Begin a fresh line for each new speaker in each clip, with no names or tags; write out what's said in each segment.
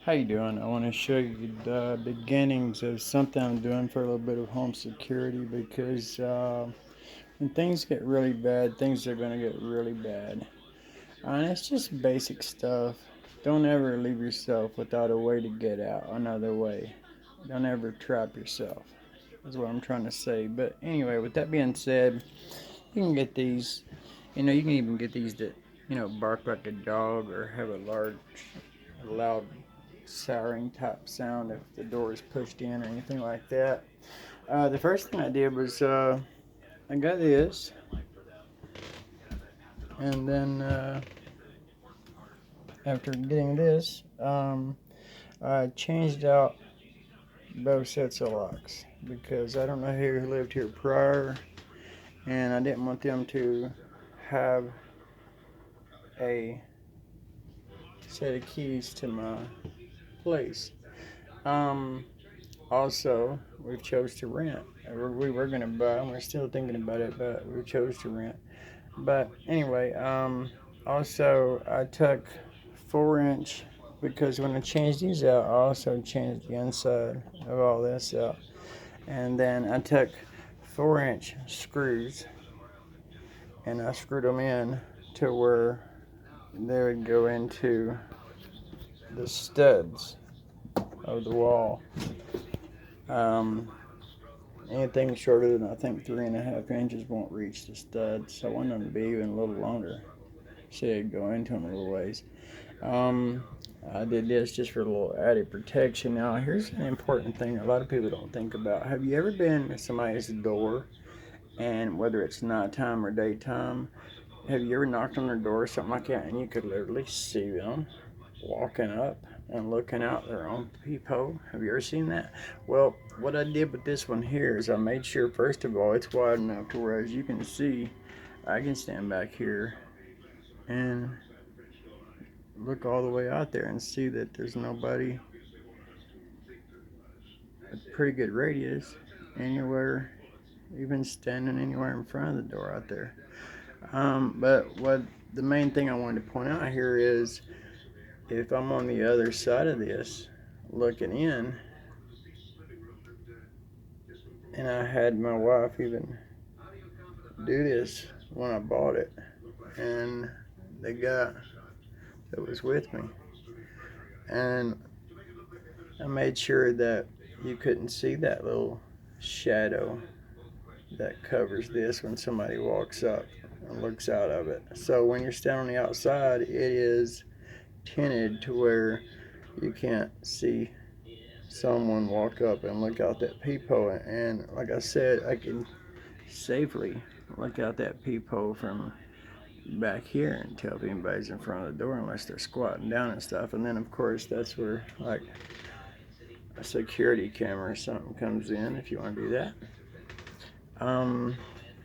How you doing? I want to show you the beginnings of something I'm doing for a little bit of home security because when things get really bad, things are going to get really bad. And it's just basic stuff. Don't ever leave yourself without a way to get out, another way. Don't ever trap yourself. That's what I'm trying to say. But anyway, with that being said, you can get these, you can even get these that, bark like a dog or have a loud souring type sound if the door is pushed in or anything like that. The first thing I did was I got this, and then after getting this, I changed out both sets of locks because I don't know who lived here prior, and I didn't want them to have a set of keys to my place. Um, Also, we chose to rent. We were going to buy, and we're still thinking about it, but we chose to rent. But anyway, also I took 4 inch because when I changed these out, I also changed the inside of all this out. And then I took 4 inch screws and I screwed them in to where they would go into the studs of the wall. Um, Anything shorter than I think 3.5 inches won't reach the studs, so I want them to be even a little longer. So it'd go into them a little ways. Um, I did this just for a little added protection. Now, here's an important thing a lot of people don't think about. Have you ever been at somebody's door, and whether it's nighttime or daytime, have you ever knocked on their door or something like that, and you could literally see them walking up and looking out their own peephole? Have you ever seen that? Well, what I did with this one here is I made sure, first of all, it's wide enough to where, as you can see, I can stand back here and look all the way out there and see that there's nobody, a pretty good radius anywhere, even standing anywhere in front of the door out there. But what the main thing I wanted to point out here is if I'm on the other side of this looking in, and I had my wife even do this when I bought it, and the guy that was with me, and I made sure that you couldn't see that little shadow that covers this when somebody walks up and looks out of it. So when you're standing on the outside, it is tinted to where you can't see someone walk up and look out that peephole. And like I said, I can safely look out that peephole from back here and tell if anybody's in front of the door unless they're squatting down and stuff. And then of course that's where like a security camera or something comes in if you want to do that. Um,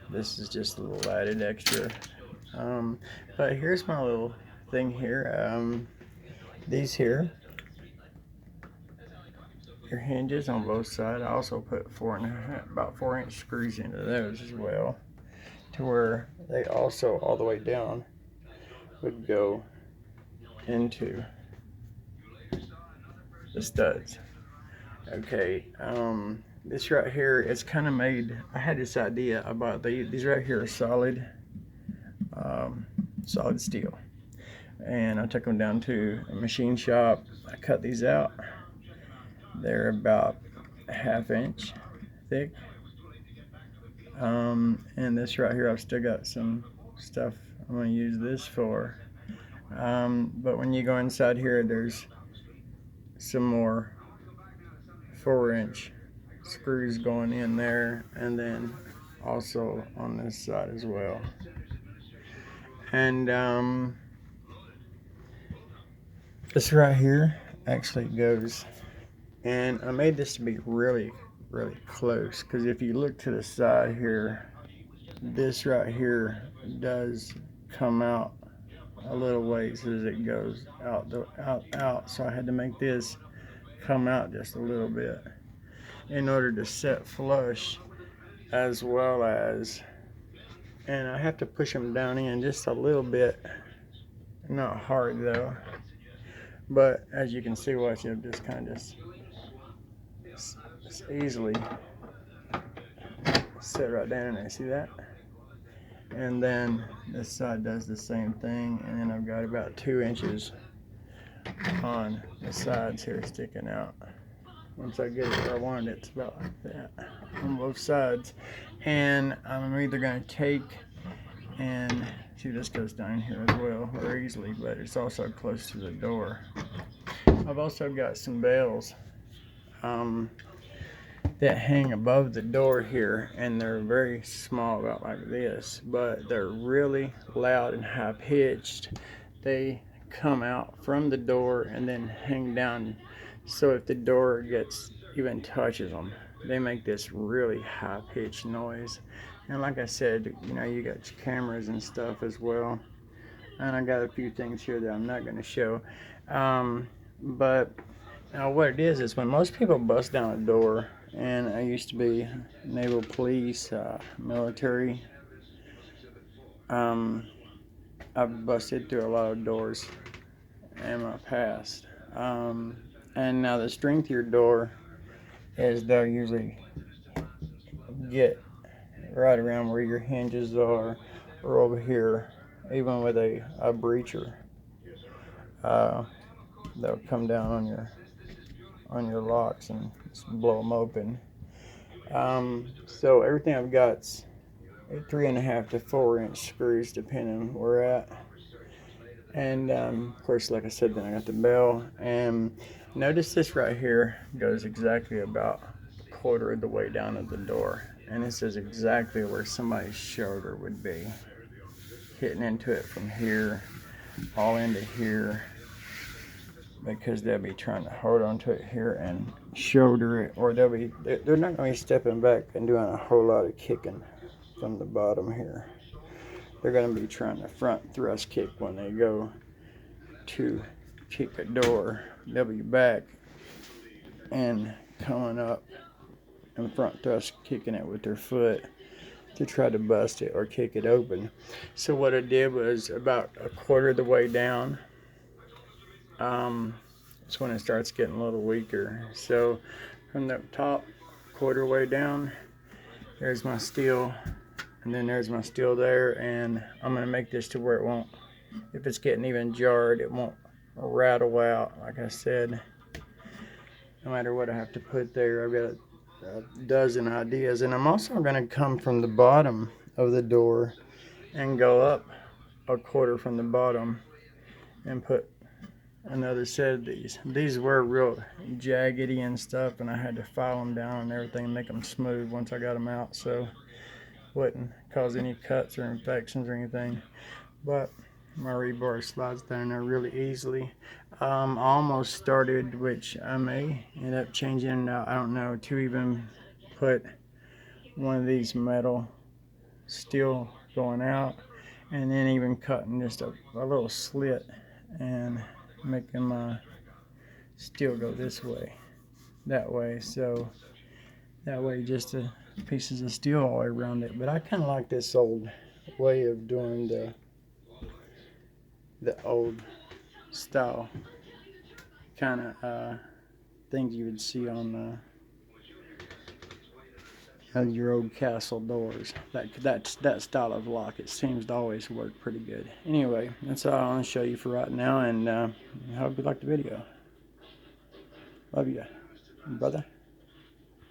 this is just a little added extra. But here's my little thing here. These here, your hinges on both sides. I also put about 4 inch screws into those as well, to where they also all the way down would go into the studs. Okay, this right here, it's kind of made. I had this idea about these right here are um, solid steel, and I took them down to a machine shop. I cut these out. They're about a half inch thick. And this right here, I've still got some stuff I'm going to use this for. But when you go inside here, there's some more 4 inch screws going in there, and then also on this side as well. And this right here actually goes, and I made this to be really, really close because if you look to the side here, this right here does come out a little ways as it goes out. So I had to make this come out just a little bit in order to set flush, as well as, and I have to push them down in just a little bit, not hard though, But as you can see, watch, it just kind of just easily sit right down in there. See that? And then this side does the same thing, and then I've got about 2 inches on the sides here sticking out. Once I get it where I want it, it's about like that on both sides. And I'm either going to take and see, this goes down here as well very easily, but it's also close to the door. I've also got some bells that hang above the door here, and they're very small, about like this, but they're really loud and high pitched. They come out from the door and then hang down, so if the door even touches them, they make this really high pitched noise. And like I said, you know, you got your cameras and stuff as well, and I got a few things here that I'm not going to show, but what it is when most people bust down a door, and I used to be naval police, military, I've busted through a lot of doors in my past, and now the strength of your door is they'll usually get right around where your hinges are, or over here, even with a breacher, they'll come down on your locks and just blow them open. So everything I've got's 3.5 to 4 inch screws, depending on where we're at. And of course, like I said, then I got the bell. And notice this right here goes exactly about a quarter of the way down to the door, and this is exactly where somebody's shoulder would be, hitting into it from here all into here, because they'll be trying to hold on to it here and shoulder it, or they're not going to be stepping back and doing a whole lot of kicking from the bottom here. They're going to be trying to front thrust kick when they go to kick a door. They'll be back and coming up and front thrust kicking it with their foot to try to bust it or kick it open. So what I did was, about a quarter of the way down, it's when it starts getting a little weaker. So from the top quarter way down, there's my steel, and then there's my steel there, and I'm going to make this to where it won't, if it's getting even jarred, it won't rattle out. Like I said, no matter what I have to put there, I've got a dozen ideas. And I'm also going to come from the bottom of the door and go up a quarter from the bottom and put another set of these. These were real jaggedy and stuff, and I had to file them down and everything and make them smooth once I got them out, so wouldn't cause any cuts or infections or anything. But my rebar slides down there really easily. I almost started, which I may end up changing, I don't know, to even put one of these metal steel going out, and then even cutting just a little slit and making my steel go this way, that way, so that way just the pieces of steel all around it. But I kind of like this old way of doing the old style kind of things you would see on your old castle doors. That style of lock, it seems to always work pretty good. Anyway, that's all I want to show you for right now, and I hope you liked the video. Love you, brother.